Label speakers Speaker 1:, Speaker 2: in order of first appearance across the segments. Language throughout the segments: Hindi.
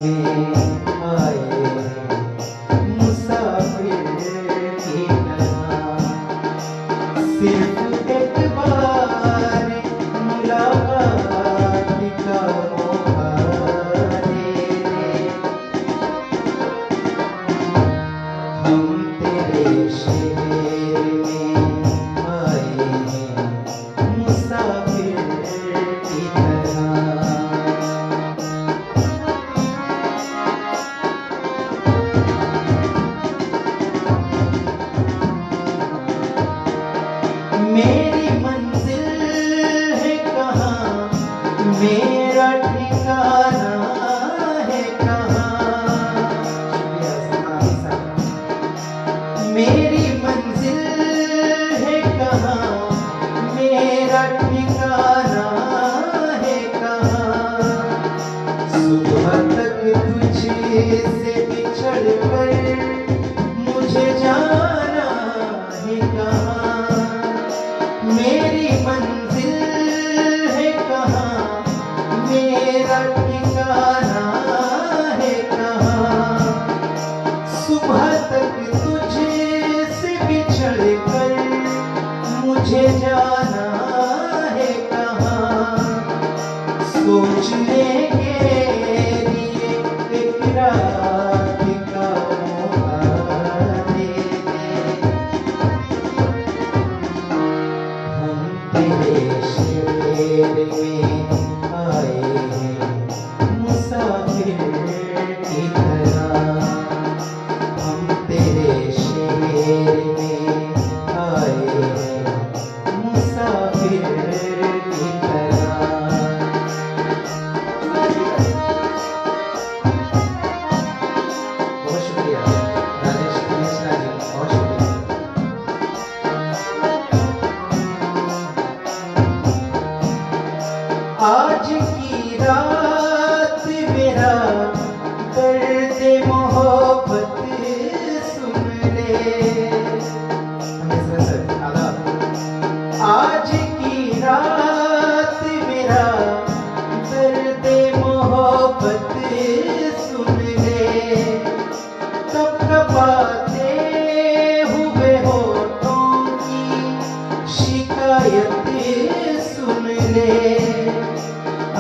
Speaker 1: आए मुसाफिर की तरह, सिर्फ एक बार मुलाकात का मौका दे दे। हम तेरे शहर में आए हैं मुसाफिर की तरह। मेरी मंजिल है कहाँ, मेरा ठिकाना है कहाँ। मेरी मंजिल है कहाँ, मेरा ठिकाना है कहाँ। सुबह तक तुझसे बिछड़ कर मुझे जाना है कहाँ। मेरी मंजिल है कहाँ, मेरा ठिकाना है कहाँ। सुबह तक तुझसे बिछड़ कर मुझे जाना है कहाँ। सोचने के लिए एक रात का मौका दे दे। हम तेरे शहर में आए हैं मुसाफिर की तरह। हम तेरे शहर में आए हैं मुसाफिर की तरह। बहुत शुक्रिया राजेश मिश्रा जी, बहुत शुक्रिया। आज की रात मेरा दर्द मोहब्बत सुन ले। आज की रात मेरा दर्द मोहब्बत सुन ले। कपकपाते हुए होठों की शिकायत सुन ले।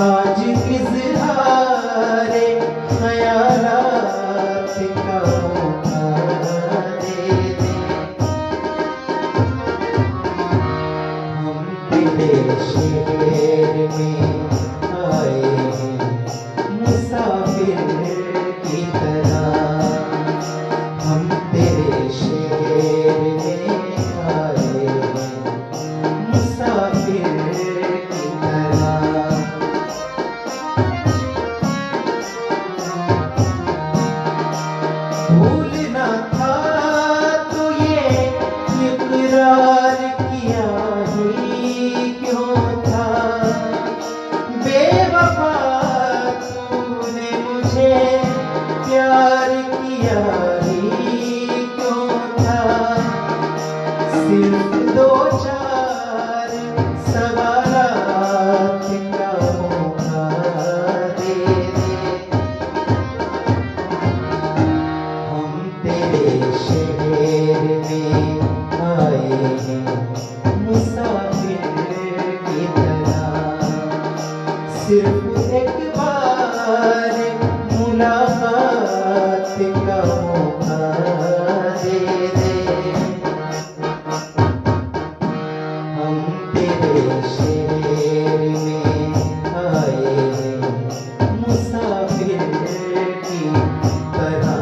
Speaker 1: आज इज़हारे ख़यालात का मौका दे दे। हम तेरे शहर में आए हैं मुसाफिर की तरह। हम तेरे शहर में आए हैं मुसाफिर की तरह। भूलना था तो ये इकरार किया ही क्यों था। बेवफा तूने मुझे प्यार किया ही क्यों था। सिर्फ दो चार सवालात का मौका दे दे। हम तेरे शहर में आए हैं मुसाफिर की तरह। सिर्फ एक बार मुलाकात का मौका दे दे। हम तेरे शहर में आए हैं मुसाफिर की तरह।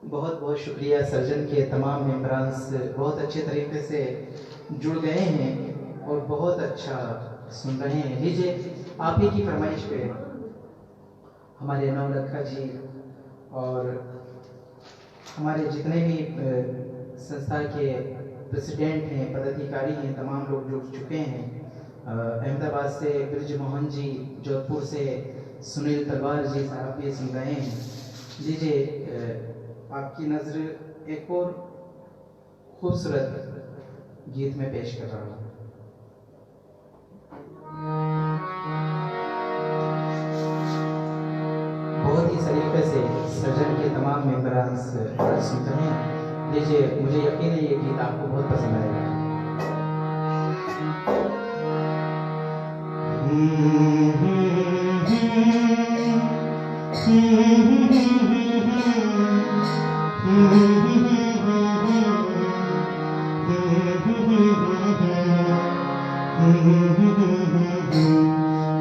Speaker 1: बहुत बहुत शुक्रिया। सर्जन के तमाम मेंबरान बहुत अच्छे तरीके से जुड़ गए हैं और बहुत अच्छा सुन रहे हैं। लीजिए आप ही की फरमाइश पे हमारे नवलखा जी और हमारे जितने भी संस्था के प्रेसिडेंट हैं, पदाधिकारी हैं, तमाम लोग जुड़ चुके हैं। अहमदाबाद से ब्रिज मोहन जी, जोधपुर से सुनील तलवार जी साहब भी सुन रहे हैं। लीजिए आपकी नज़र एक और खूबसूरत गीत में पेश कर रहा हूँ। बहुत ही सलीके से सजन के तमाम मेंबरान सुनते हैं। लीजिए, मुझे यकीन है ये गीत आपको बहुत पसंद आएगा।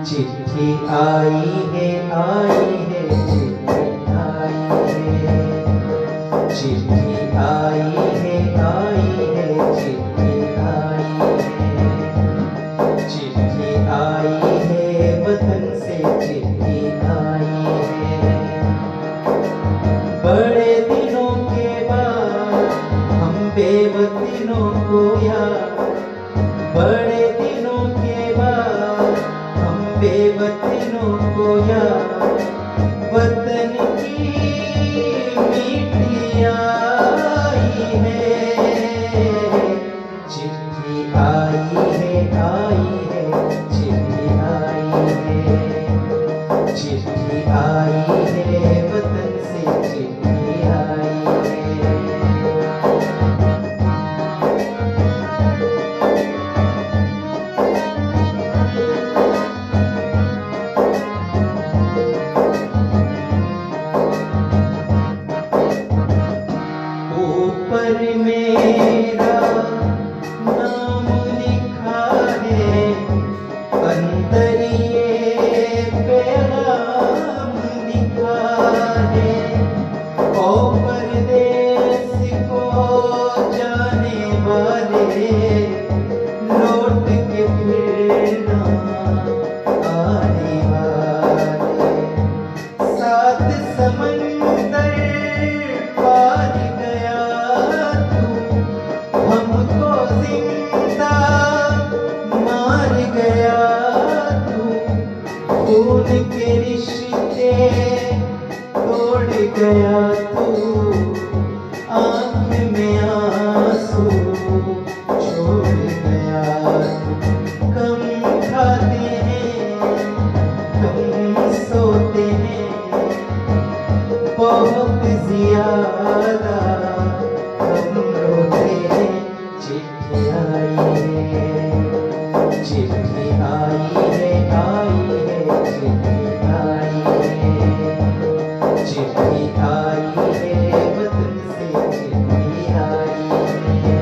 Speaker 1: चिट्ठी आई है चिट्ठी आई है, चिट्ठी आई है चिट्ठी आई है, चिट्ठी आई है वतन से चिट्ठी आई है। बड़े दिनों के बाद हम बेवतनों को याद, बड़े दिनों के बाद हम बेवतनों को याद, वतन की मिट्टी आई है। चिट्ठी आई है चिट्ठी आई है, चिट्ठी आई है वतन से चिट्ठी आई है। ऊपर मेरा नाम लिखा है, अंदर ये पैगाम लिखा है। ओ परदेस को जाने वाले, लौट के फिर ना आने वाले। सात समंदर पार गया तू, हमको जिंदा मार गया तू। खून के रिश्ते तोड़ गया तू, आँख में आंसू छोड़ गया तू। कम खाते हैं कम सोते हैं, बहुत ज्यादा हम रोते हैं। चिट्ठी आई है चिट्ठी आई है चिट्ठी आई है, चिट्ठी आई है वतन से चिट्ठी आई है।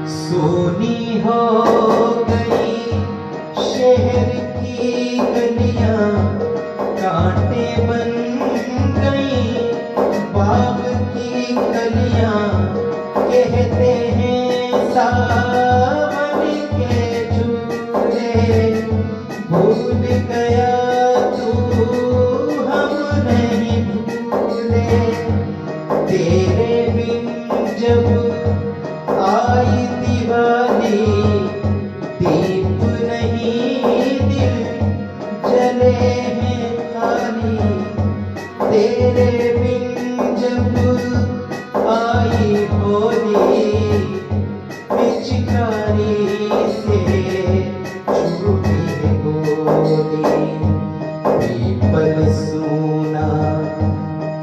Speaker 1: सोनी हो गई शहर की गलियां, कांटे बन गई बाग की कलियां। कहते हैं सावन के झूले, भूल गया तू हम नहीं भूले। तेरे बिन जब आई दिवाली, दीप नहीं दिल जले हैं खाली। तेरे बिन जब आई होली, पिचकारी से छूटी है गोली। पीपल सूना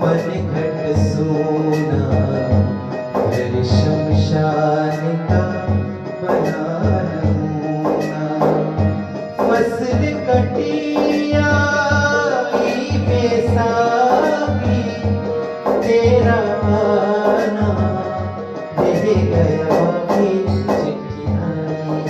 Speaker 1: पनघट सूना, घर शमशान का बना नमूना। फसल कटिया बैसाखी, तेरा आना रह गया कि चिट्ठी आई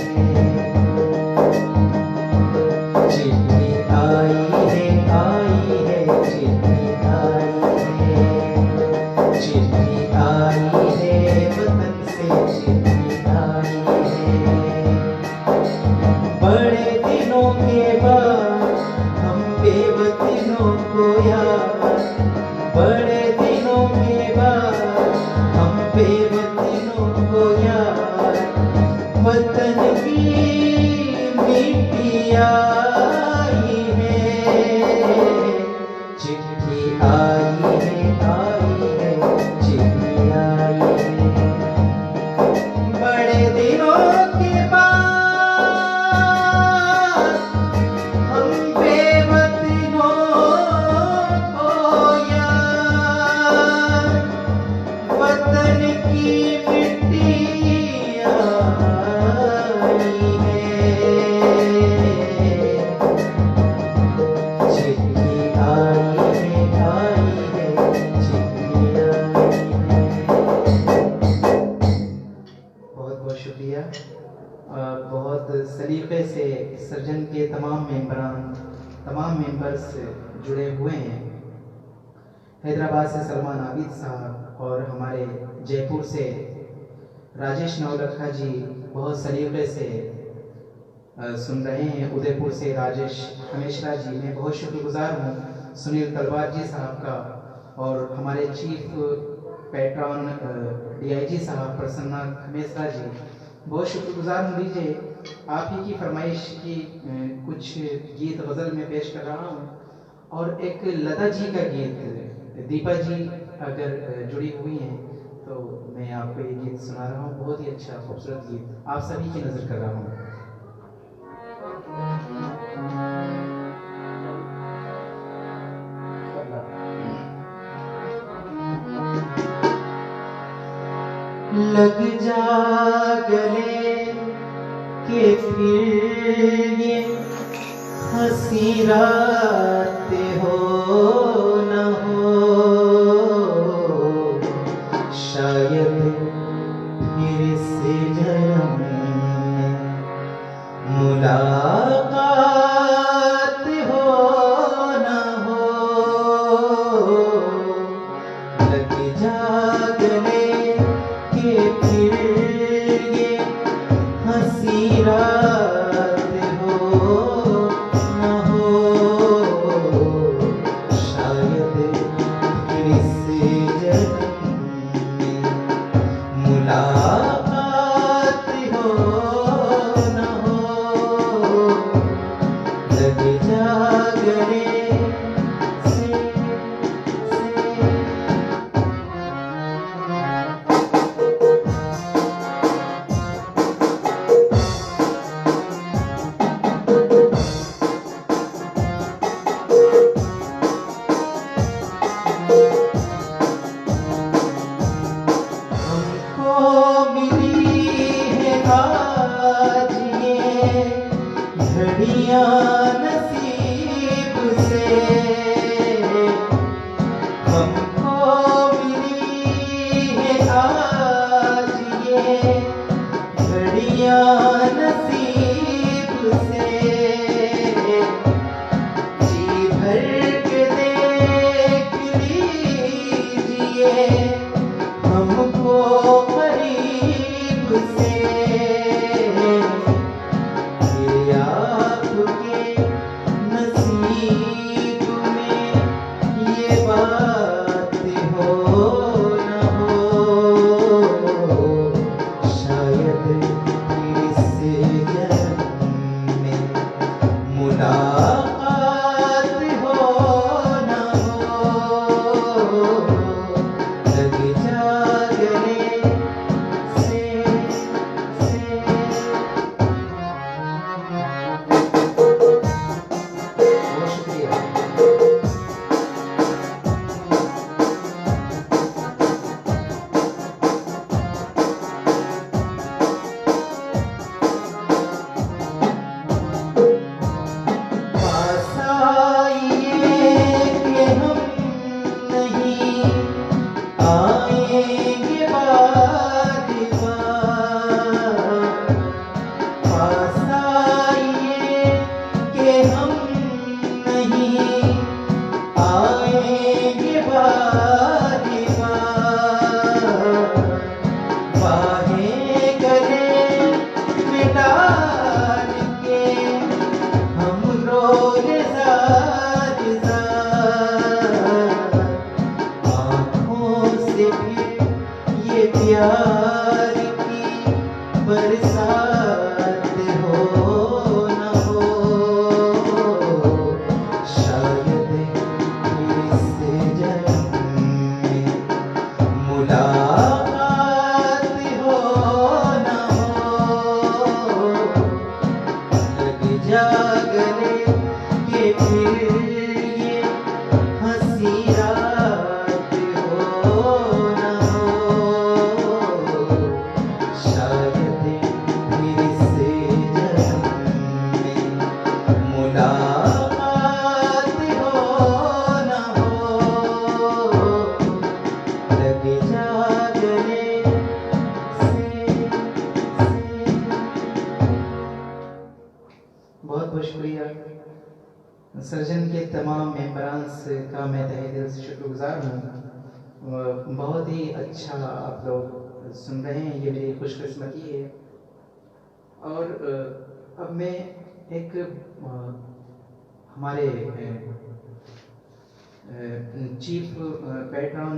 Speaker 1: वतन की मिट्टी आई है, चिट्ठी आई है, चिट्ठी आई है। बड़े दिनों के बाद हम बेवतनों को याद, वतन की मिट्टी आई है, चिट्ठी आई है, चिट्ठी आई है। बहुत बहुत शुक्रिया। बहुत सलीके से सर्जन के तमाम मेंबर्स जुड़े हुए हैं। हैदराबाद से सलमान आबिद साहब और हमारे जयपुर से राजेश नवलखा जी बहुत सलीके से सुन रहे हैं। उदयपुर से राजेश हमेशरा जी, मैं बहुत शुक्रगुजार हूँ सुनील तलवार जी साहब का, और हमारे चीफ पैट्रॉन DIG साहब प्रसन्ना हमेशरा जी, बहुत शुक्रगुजार हूँ। लीजिए आप ही की फरमाइश की कुछ गीत गज़ल में पेश कर रहा हूँ, और एक लता जी का गीत, दीपा जी अगर जुड़ी हुई हैं तो मैं आपको ये गीत सुना रहा हूँ। बहुत ही अच्छा खूबसूरत गीत आप सभी की नज़र कर रहा हूँ। लग जा गले के फिर ये हंसी रात हो न हो, शायद फिर से जन्म में मुलाकात हो न हो। लग जा गले के फिर ये हंसी रात हो न हो, शायद फिर से जन्म में मुलाकात हो न हो। लग जा गले नसीब से हमको मिली है आज ये घड़ियां नसीब से। जी भर के देख लीजिए हमको करीब से, नसीब में ये बात हो न हो, शायद फिर बहुत शुक्रिया। सर्जन के तमाम मेंबरान का मैं तहे दिल से शुक्रगुजार हूँ। बहुत ही अच्छा आप लोग सुन रहे हैं, ये मेरी खुशकिस्मती है। और अब मैं एक हमारे चीफ पैट्रन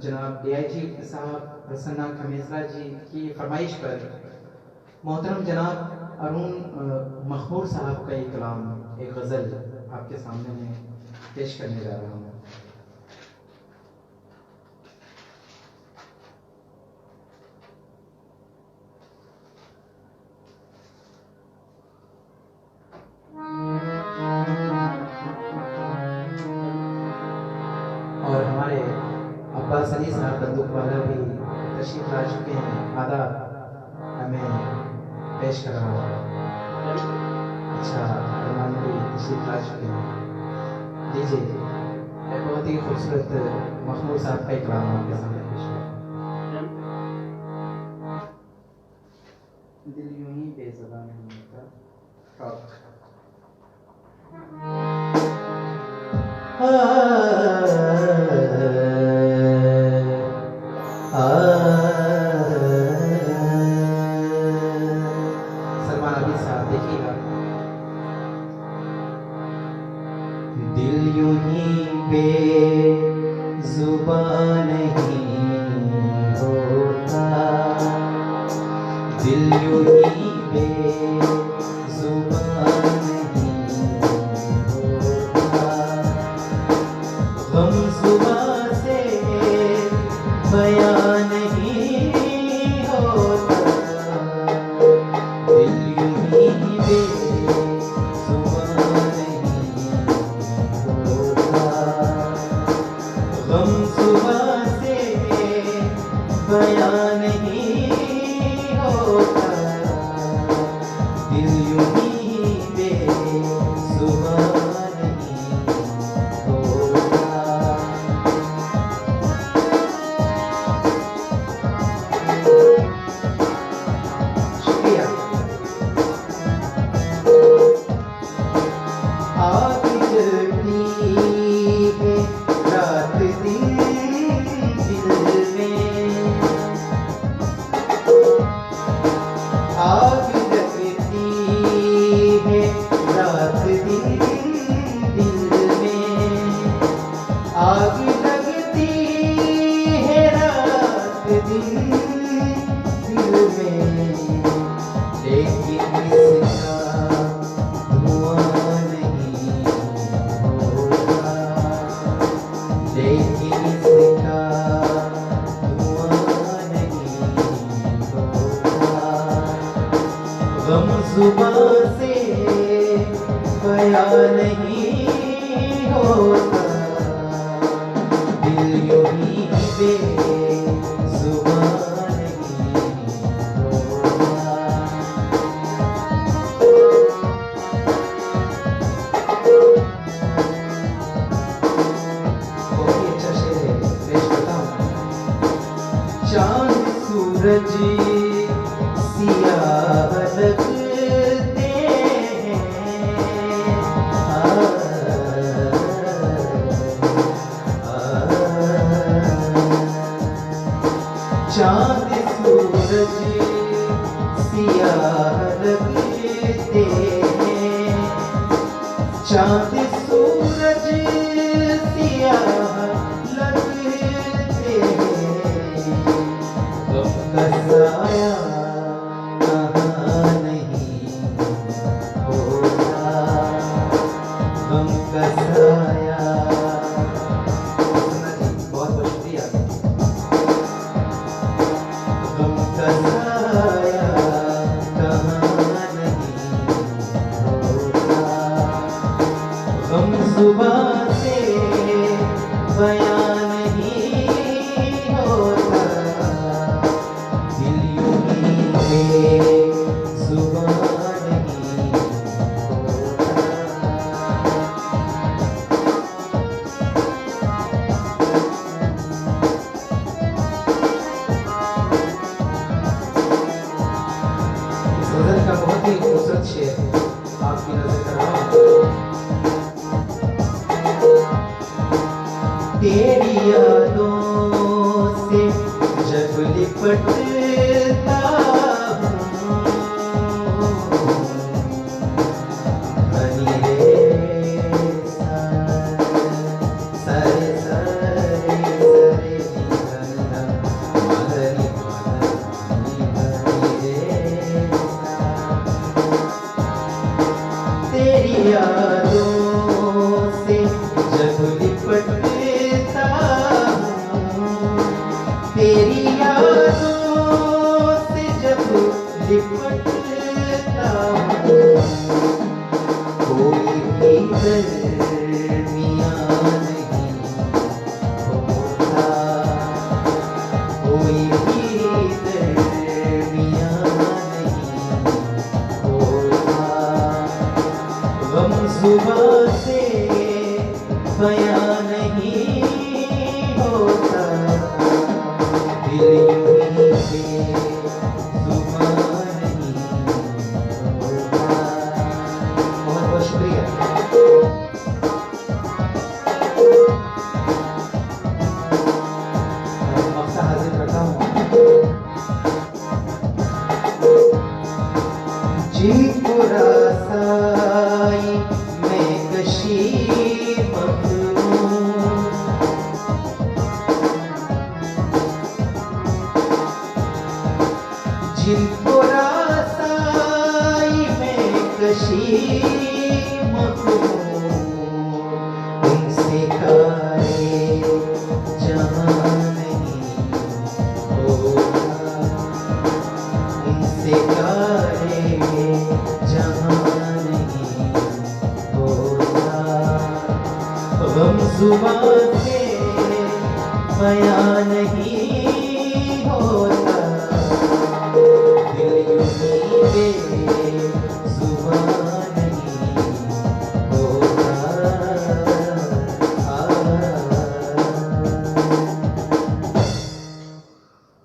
Speaker 1: जनाब DIG साहब प्रसन्ना खमेसरा जी की फरमाइश पर मोहतरम जनाब अरुण मखबूर साहब का एक कलाम, एक गज़ल आपके सामने मैं पेश करने जा रहा हूँ। और हमारे अब्बास अली साहब बंदूक वाला भी तशरीफ ला चुके हैं, आदाब हमें पेश कर रहा हूँ। अच्छा, मेहमान भी तशरीफ ला चुके हैं। लीजिए, एक बहुत ही खूबसूरत मखबूल साहब का एक कलाम आपके सामने पेश कर। दिल यूं ही बेज़बान नहीं होता। सलमान अली साहब देखिएगा। दिल यूं ही बेज़ुबान नहीं होता, दिल यूं ही बेज़ुबान नहीं होता, गम जुबां से बयां नहीं होता, दिल यूं ही बेज़ुबां नहीं होता, गम जुबां से बयां नहीं होता, दिल यूं ही बेज़ुबां नहीं होता। शुक्रिया। आग जलती है रात दिन दिल में, आग लगती है रात दिन दिल में, आग लगती है रात दिन दिल में, लेकिन इसका धुआं नहीं होता, लेकिन इसका धुआं नहीं होता, गम जुबां से बयां नहीं होता, दिल यूं ही बेज़ुबां नहीं होता। बहुत ही अच्छा शेर है, पेश करता हूँ। चांद सूरज सियाह लगते हैं, चांद सूरज सियाह लगते हैं, चांद सूरज सियाह लगते हैं, गम का साया कहाँ नहीं होता, गम का साया। बहुत बहुत शुक्रिया। गम का साया कहाँ नहीं होता, यादों से जब लिपटता हूँ, बनी रे सारे सारे सारे जीवना मदनी मदनी बनी रे तेरी यादों से जब लिपटता हूँ, तेरी यादों से जब लिपटता हूँ, कोई भी दरमियाँ नहीं होता, कोई भी दरमियाँ नहीं होता, गम जुबां से बयां नहीं होता, दिल यूं ही बेजुबां नहीं होता। बहुत बहुत शुक्रिया। मक्सा हाजिर करता हूँ। जी पूरा साई मैं कशी जिनको रासाई में कशी मखमूर, उनसे कारे जहाँ नहीं होता, उनसे कारे जहाँ नहीं होता, गम जुबां से बयां नहीं होता, दिल यूं ही बेजुबां नहीं होता।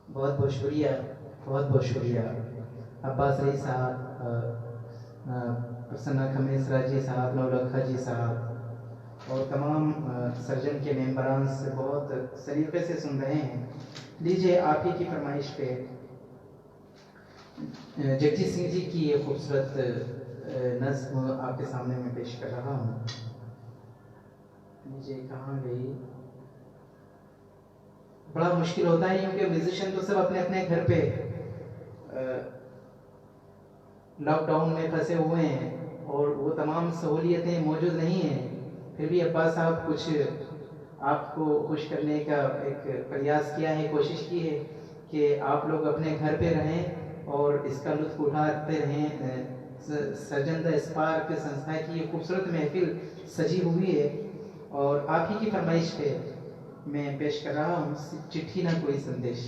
Speaker 1: बहुत बहुत शुक्रिया, बहुत बहुत शुक्रिया अब्बास रई साहब, प्रसन्ना खमेसरा जी साहब, नौलखा जी साहब और तमाम सर्जन के मेंबरान से बहुत सलीके से सुन रहे हैं। लीजिए आप ही की फरमाइश पे जगजीत सिंह जी की ये खूबसूरत नज़्म आपके सामने मैं पेश कर रहा हूँ। लीजिए कहाँ गई, बड़ा मुश्किल होता है क्योंकि म्यूजिशियन तो सब अपने अपने घर पे लॉकडाउन में फंसे हुए हैं और वो तमाम सहूलियतें मौजूद नहीं हैं, फिर भी अब्बास साहब कुछ आपको खुश करने का एक प्रयास किया है, कोशिश की है कि आप लोग अपने घर पे रहें और इसका लुत्फ उठाते रहें। सर्जन द स्पार्क संस्था की ये खूबसूरत महफिल सजी हुई है और आप ही की फरमाइश पे मैं पेश कर रहा हूँ चिट्ठी ना कोई संदेश।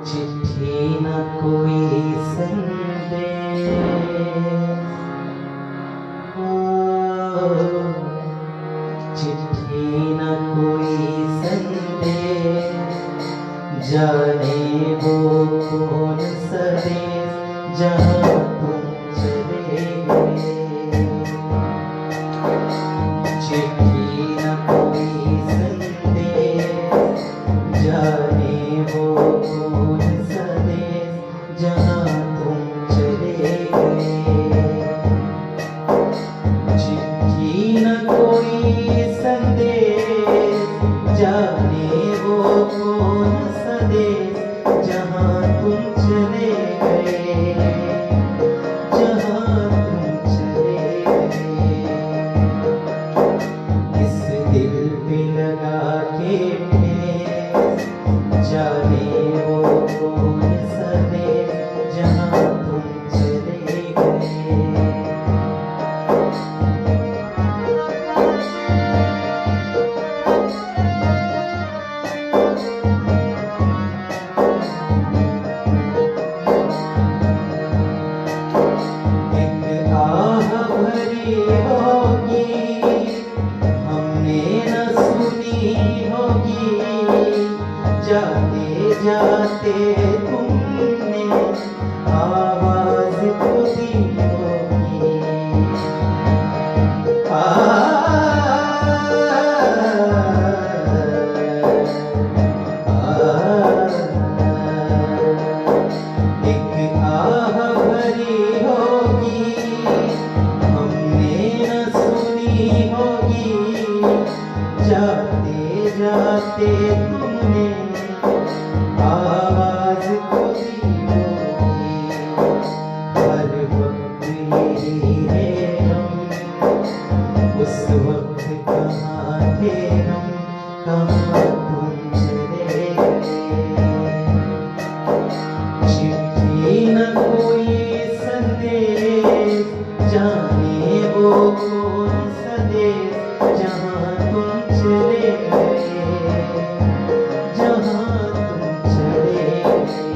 Speaker 1: चिट्ठी न कोई संदेश, चिट्ठी न कोई संदेश, जाने वो कौन सा देश जहाँ तुम चले गए। चिट्ठी न कोई संदेश, जाने वो कौन सा देश जहाँ तुम चले गए। चिट्ठी न कोई संदेश, जाने वो कौन सा देश जहाँ तुम चले गए, जहाँ तुम चले गए। इस दिल पे लगा के जाने वो कौन सा देश जहाँ तुम चले गए। जाते जाते तुमने आवाज तो दी होगी। एक आह भरी होगी, हमने न सुनी होगी। जाते जाते तुमने आवाज तो दी होगी। हर वक्त यही है हम, उस वक्त कहाँ थे हम, कहाँ तुम चले गए। चिट्ठी न कोई संदेश, जाने वो कौन सा देश, जहाँ तुम चले गए, जहाँ तुम चले गए।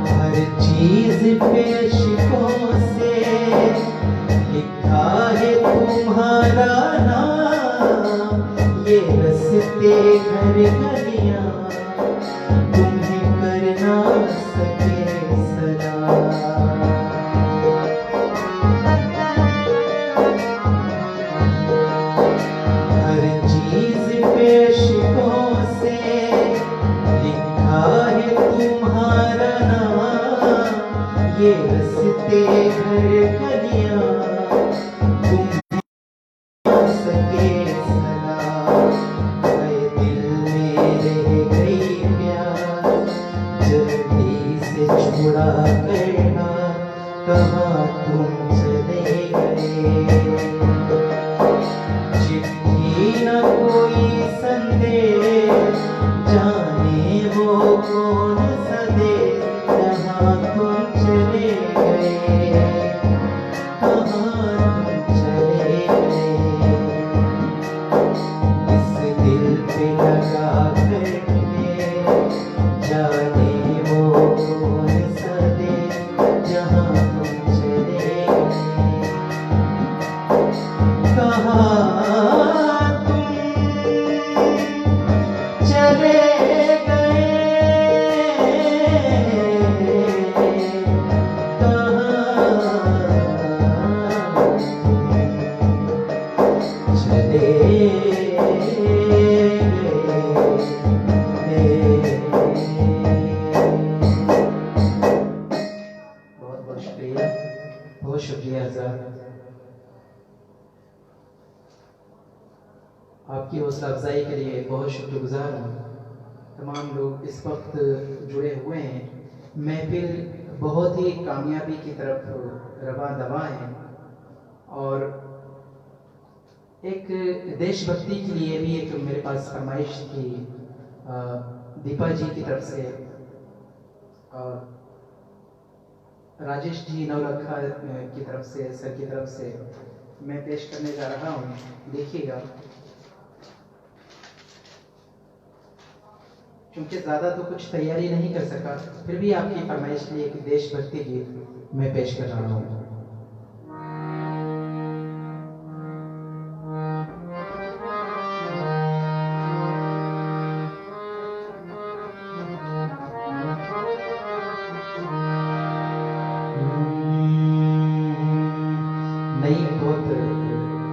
Speaker 1: हर चीज पेशकों से लिखा है तुम्हारा नाम। ये रस्ते घर गलियां तुम्हें कर ना सके सलाम। हर चीज पेशकों से लिखा है तुम्हारा नाम। ये रस्ते घर गलियां तुम सके सलाम। गए दिल में रह गई प्यार, जल्दी से छुड़ा करना, कहाँ तुम चले गए। चिट्ठी न कोई संदेश, जाने वो कौन सा देश, जहाँ तुम चले गए, कहाँ तुम चले गए। इस दिल पे लगा करके, जाने वो कौन सा देश, जहाँ तुम चले गए, कहाँ तुम चले गए, कहाँ चले गए। बहुत बहुत शुक्रिया, बहुत शुक्रिया हज़रात। आपकी हौसला अफजाई के लिए बहुत शुक्रगुजार हूँ। तमाम लोग इस वक्त जुड़े हुए हैं। महफिल बहुत ही कामयाबी की तरफ रवा दवा है और एक देशभक्ति के लिए भी एक मेरे पास फरमाइश थी दीपा जी की तरफ से और राजेश जी नवलखा की तरफ से, सर की तरफ से मैं पेश करने जा रहा हूँ। देखिएगा, क्योंकि ज़्यादा तो कुछ तैयारी नहीं कर सका, फिर भी आपकी फरमाइश के लिए एक देशभक्ति गीत मैं पेश कर रहा हूँ। नहीं, बहुत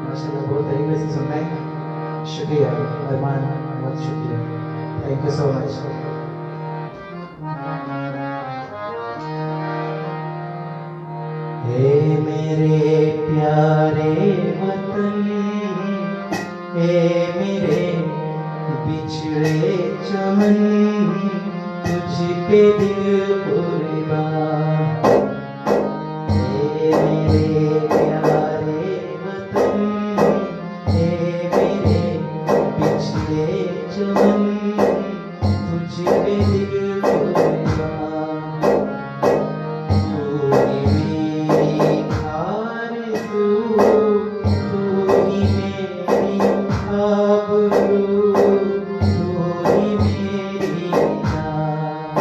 Speaker 1: माशाल्लाह बहुत तरीके से सुन रहे हैं। शुक्रिया अरमान, बहुत शुक्रिया, थैंक यू सो मच। हे मेरे प्यारे वतन, हे मेरे बिछड़े चमन, तुझ पे दिल कुर्बान। हे मेरे प्यारे वतन, हे मेरे बिछड़े चमन, तुझ पे दिल कुर्बान। तू ही मेरी आरज़ू, तू ही मेरी आबरू, तू ही मेरी जान।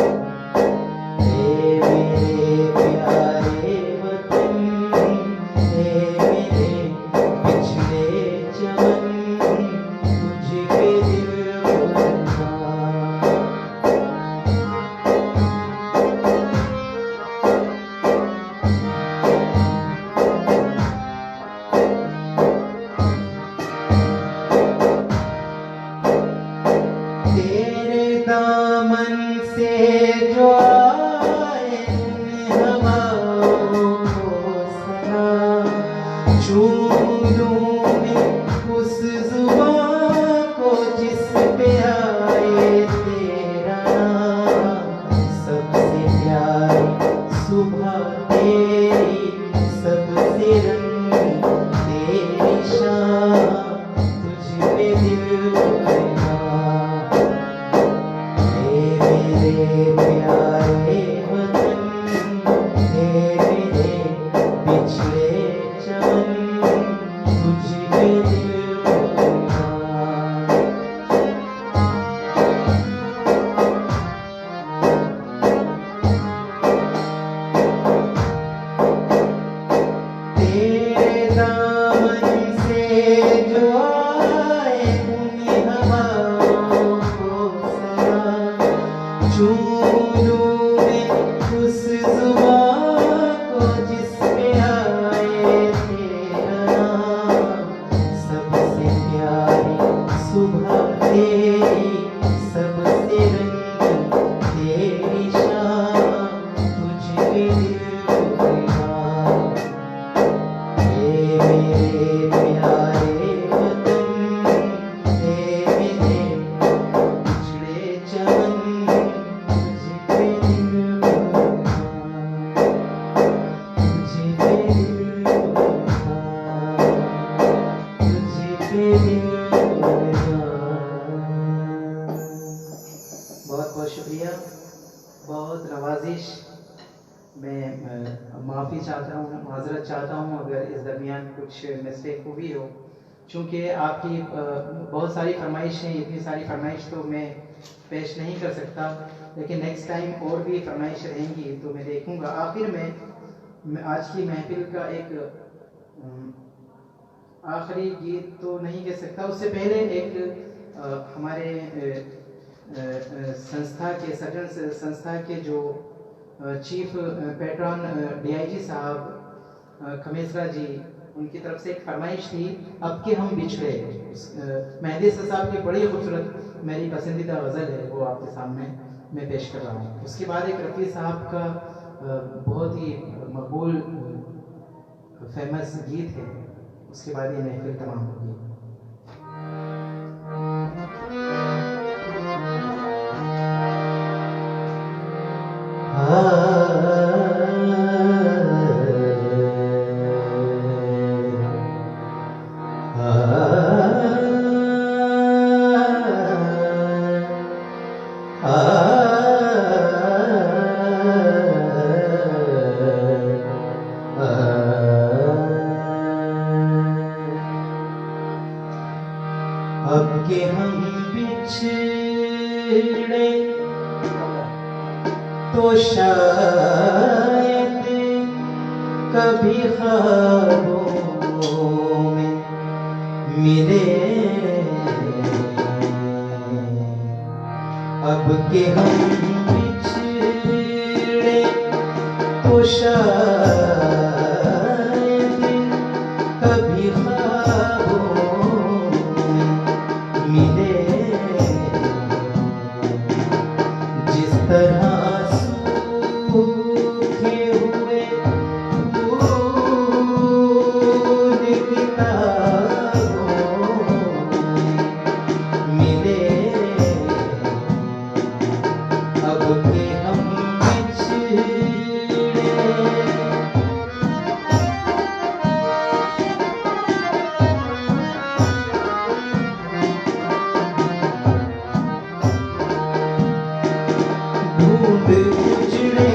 Speaker 1: तेरे दामन से जो आए हवाओं को सलाम, चूम लूं मैं उस जुबां को जिस पे आए तेरा नाम। सबसे प्यारी सुबह तेरी, सबसे रंगी तेरी शाम, तुझ पे दिल प्यारे वतन, हे मेरे पिछड़े चमन, तुझ पे दिल तेरे दामन से जो आए उन हवाओं को सलाम, चूम लूं मैं उस जुबां को जिस पे आए तेरा नाम। सबसे प्यारी सुबह तेरी, सबसे रंगी तेरी शाम, तुझ पे दिल कुर्बान। हे मेरे प्यारे वतन, हे मेरे पिछड़े चमन, तुझ पे दिल कुर्बान, तुझ पे दिल कुर्बान, तुझ पे दिल कुर्बान। बहुत बहुत शुक्रिया, बहुत नवाजिश। मैं माफ़ी चाहता हूँ, माजरत चाहता हूँ अगर इस दरमियान कुछ मिस्टेक हुई हो, चूँकि आपकी बहुत सारी फरमाइशें, इतनी सारी फरमाइश तो मैं पेश नहीं कर सकता, लेकिन नेक्स्ट टाइम और भी फरमाइश रहेंगी तो मैं देखूँगा। आखिर में आज की महफिल का एक आखिरी गीत तो नहीं कह सकता, उससे पहले एक हमारे संस्था के सज्जन संस्था के जो चीफ पैट्रन DIG साहब खमेसरा जी, उनकी तरफ से एक फरमाइश थी, अब के हम बिछड़े। मेहदी साहब की बड़ी खूबसूरत मेरी पसंदीदा गज़ल है, वो आपके सामने मैं पेश कर रहा हूँ। उसके बाद एक रफ़ी साहब का बहुत ही मकबूल फेमस गीत है, उसके बाद ये महफिल तमाम होगी। अब के हम बिछड़े तो शायद कभी ख्वाबों में मिले। अब के हम बिछड़े तो शायद कभी ख्वाबों में मिले। जिस तरह सूखे हुए फूल किताबों में मिले। अब के हम बिछड़े ढूंढ उजड़े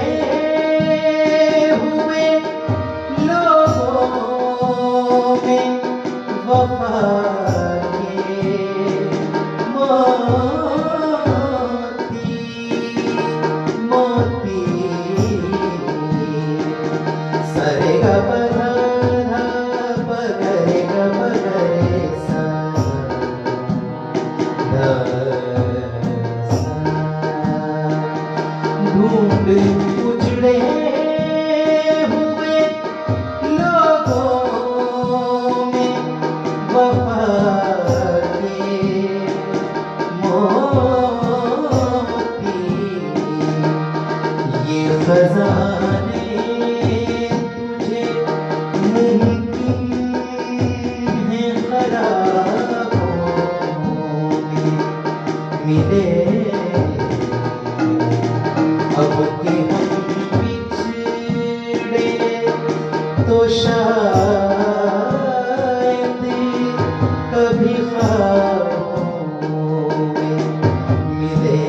Speaker 1: हुए लोगों में वफा के मोती मोती सरे गा पधा पगरे गा पगरे सा ढूंढ उजड़े हुए लोगों में वफा के मोती मिले अब के हम बिछड़े तो शायद कभी ख्वाबों में मिले।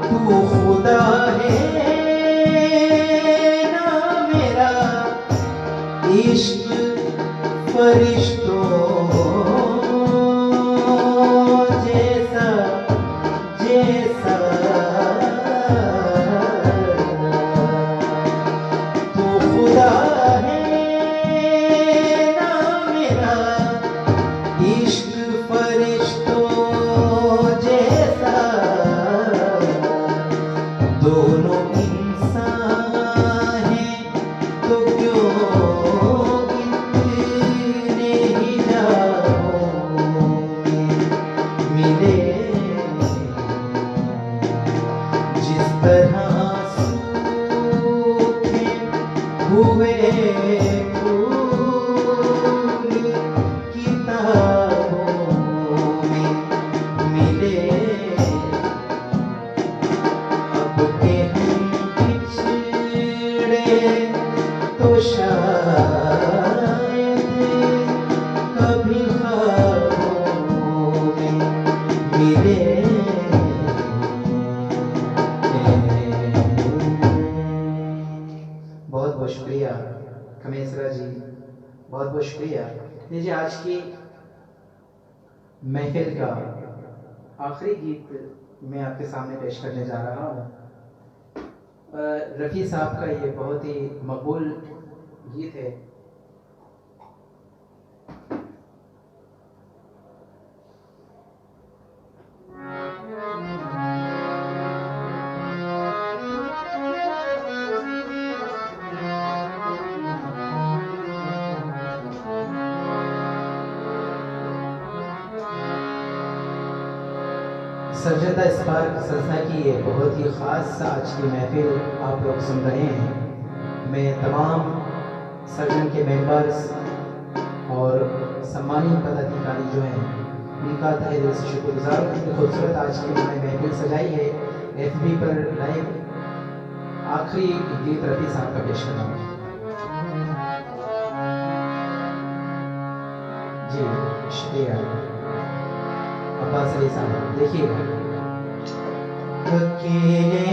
Speaker 1: तू खुदा है ना मेरा इश्क फरिश्तों जैसा जैसा तू खुदा है ना मेरा इश्क फरिश्तों जैसा दोनों इंसान हैं तो क्यों इतने ही जाओ मिले। जिस तरह सूखे हुए फूल किताबों में मिले अब के हम बिछड़े तो शायद कभी ख्वाबों में मिले। बहुत बहुत शुक्रिया कमेसरा जी, बहुत बहुत शुक्रिया। लीजिए आज की महफिल का आखिरी गीत मैं आपके सामने पेश करने जा रहा हूँ। रफ़ी साहब का ये बहुत ही मकबूल गीत है। सर्जदा स्पार्क संस्था की ये बहुत ही ख़ास आज की महफिल आप लोग सुन रहे हैं। मैं तमाम सर्जन के मेंबर्स और सम्मानित पदाधिकारी जो हैं उनका तहे दिल से शुक्रगुजार हूँ। इतनी खूबसूरत आज की उन्होंने महफिल सजाई है। FB पर लाइव आखिरी गीत रफ़ी साहब का पेश करना जी, शुक्रिया अब्बास अली साहब। देखिएगा अकेले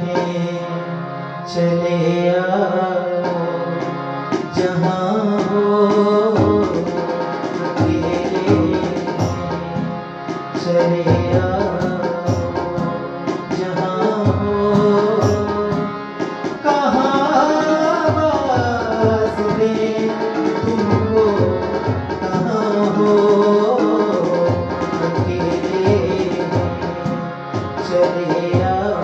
Speaker 1: हैं चले आओ जहाँ हो, अकेले चले आओ जहाँ हो, कहाँ आवाज़ दें तुमको कहाँ हो, चले आओ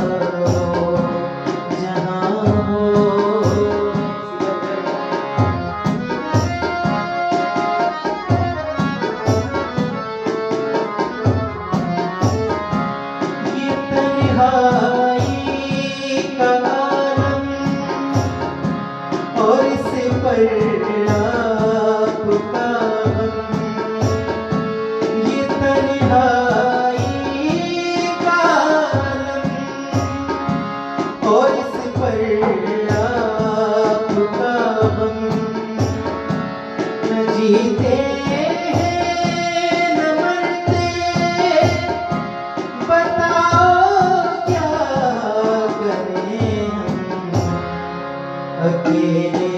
Speaker 1: जहाँ हो। ये तन्हाई का आलम और इस पर आपका हम, ये तन्हाई और इस पर आपका हम, न जीते न मरते बताओ क्या करें हम, अकेले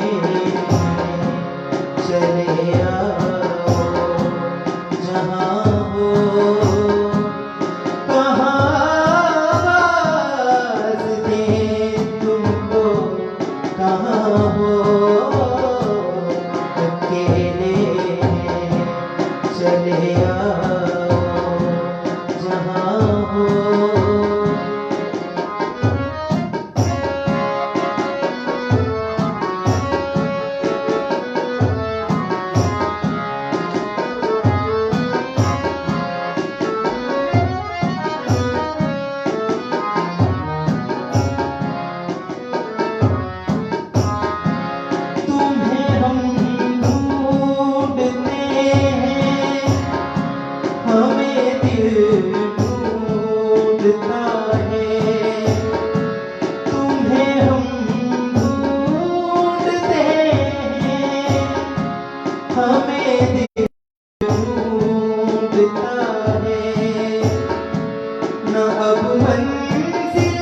Speaker 1: अब मंजिल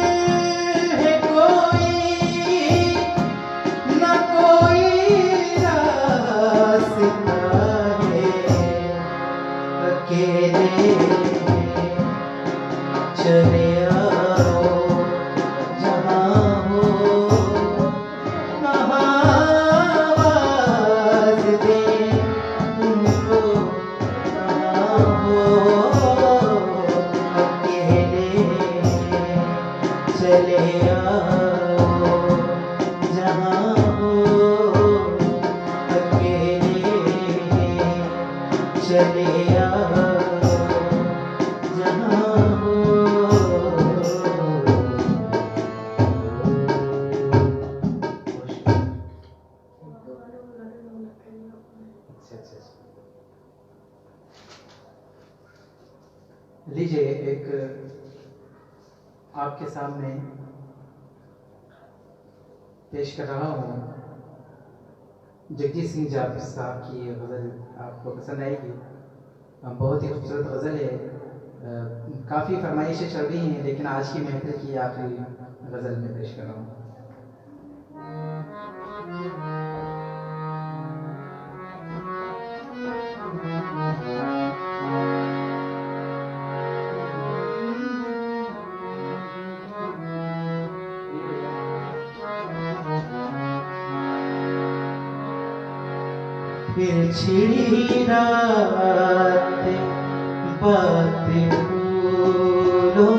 Speaker 1: है कोई न कोई रास्ता है, अकेले चले आओ जहाँ हो, आवाज़ दे तुमको कहाँ हो, अकेले चले आओ जहाँ हो, अकेले चले आओ जहाँ हो। लीजिए, एक आपके सामने पेश कर रहा हूँ जगजीत सिंह जाफर साहब की ये गज़ल। आपको पसंद आएगी, बहुत ही खूबसूरत गज़ल है। काफ़ी फरमाइशें चल रही हैं, लेकिन आज की महफिल की आखिरी गज़ल में पेश कर रहा हूँ। फिर छिड़ी रात बात फूलों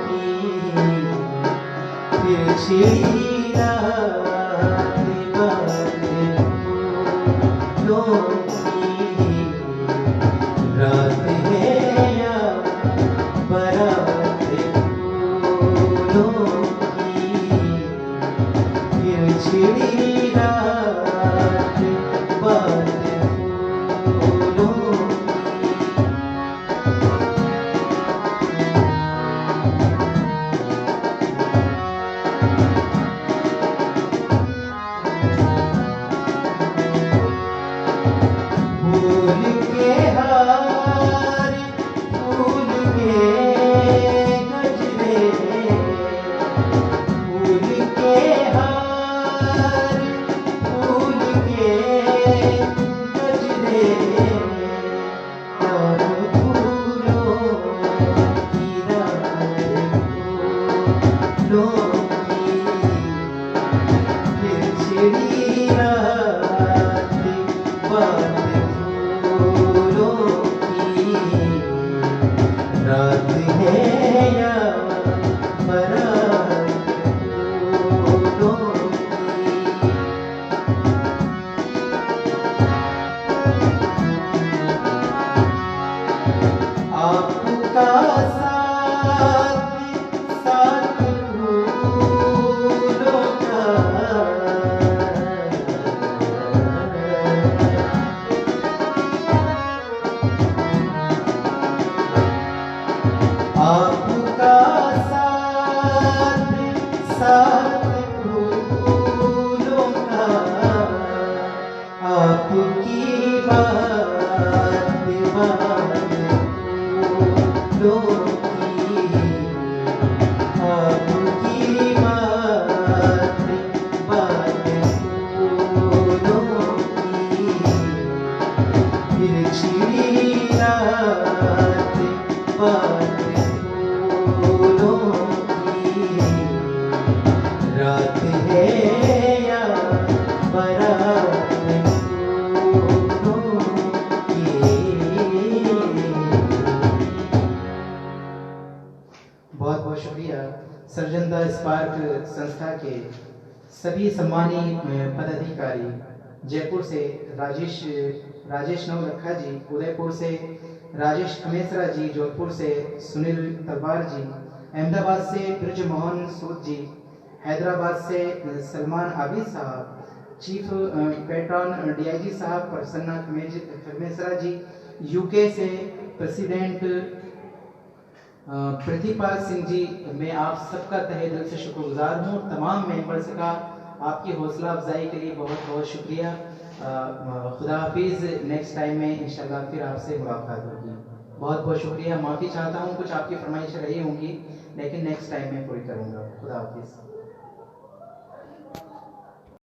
Speaker 1: की, फिर छिड़ी रात बात फूलों की, रात है या बारात फूलों की, फिर छिड़ी रात बात संस्था के सभी सम्मानित पदाधिकारी, जयपुर से राजेश नवलखा जी, उदयपुर से राजेश खमेसरा जी, जोधपुर से सुनील तलवार जी, अहमदाबाद से ब्रजमोहन सूद जी, हैदराबाद से सलमान आबिद साहब, चीफ पेट्रॉन डीआईजी साहब प्रसन्ना खमेसरा जी, यूके से प्रेसिडेंट प्रतिपाल सिंह जी, मैं आप सबका तहे दिल से शुक्रगुजार हूँ। तमाम मेंबर्स का आपकी हौसला अफजाई के लिए बहुत बहुत शुक्रिया। खुदा हाफिज़। नेक्स्ट टाइम में इंशाल्लाह फिर आपसे मुलाकात होगी। बहुत बहुत शुक्रिया, माफ़ी चाहता हूँ कुछ आपकी फरमाइश रही होंगी, लेकिन नेक्स्ट टाइम मैं पूरी करूँगा। खुदा हाफिज़।